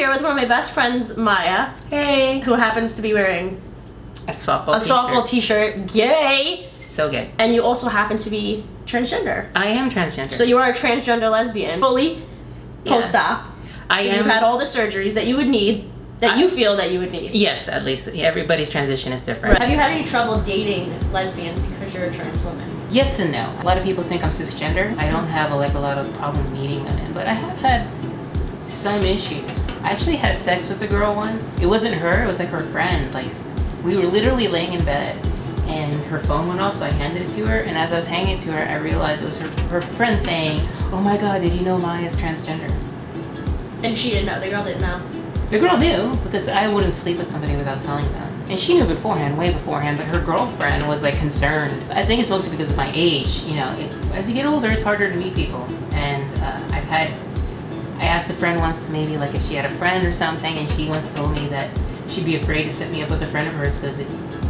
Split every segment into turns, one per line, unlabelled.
here with one of my best friends, Maya.
Hey.
Who happens to be wearing
a softball
t-shirt. Yay!
So good.
And you also happen to be transgender.
I am transgender.
So you are a transgender lesbian. Fully post-op.
I am.
You've had all the surgeries that you would need, that you feel that you would need.
Yes, at least everybody's transition is different.
Right. Have you had any trouble dating lesbians because you're a trans woman?
Yes and no. A lot of people think I'm cisgender. I don't have a lot of problem meeting women, but I have had some issues. I actually had sex with a girl once. It wasn't her, it was like her friend. Like, we were literally laying in bed and her phone went off, so I handed it to her, and as I was handing it to her, I realized it was her friend saying, "Oh my god, did you know Maya's transgender?"
And she didn't know, the girl didn't know.
The girl knew, because I wouldn't sleep with somebody without telling them. And she knew beforehand, way beforehand, but her girlfriend was like concerned. I think it's mostly because of my age. You know, as you get older, it's harder to meet people. And I asked a friend once maybe like if she had a friend or something, and she once told me that she'd be afraid to set me up with a friend of hers because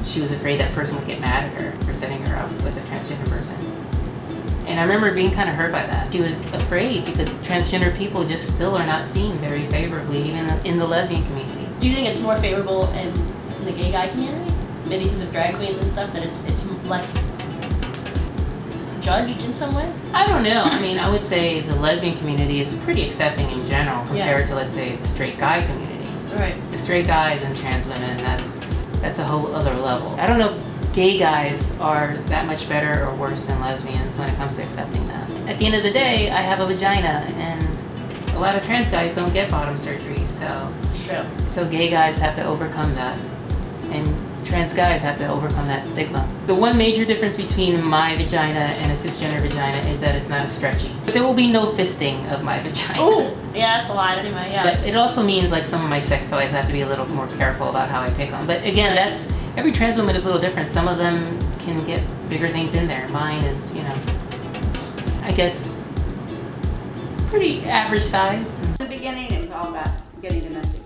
she was afraid that person would get mad at her for setting her up with a transgender person. And I remember being kind of hurt by that. She was afraid because transgender people just still are not seen very favorably, even in the lesbian community.
Do you think it's more favorable in the gay guy community? Maybe because of drag queens and stuff, that it's less judged in some way?
I don't know. I mean, I would say the lesbian community is pretty accepting in general compared to, let's say, the straight guy community.
Right.
The straight guys and trans women, that's a whole other level. I don't know if gay guys are that much better or worse than lesbians when it comes to accepting that. At the end of the day, I have a vagina, and a lot of trans guys don't get bottom surgery, so gay guys have to overcome that, and trans guys have to overcome that stigma. The one major difference between my vagina and a cisgender vagina is that it's not as stretchy. But there will be no fisting of my vagina.
Oh, yeah, that's a lot anyway, yeah.
But it also means like some of my sex toys I have to be a little more careful about how I pick them. But again, every trans woman is a little different. Some of them can get bigger things in there. Mine is, you know, I guess, pretty average size.
In the beginning, it was all about getting domestic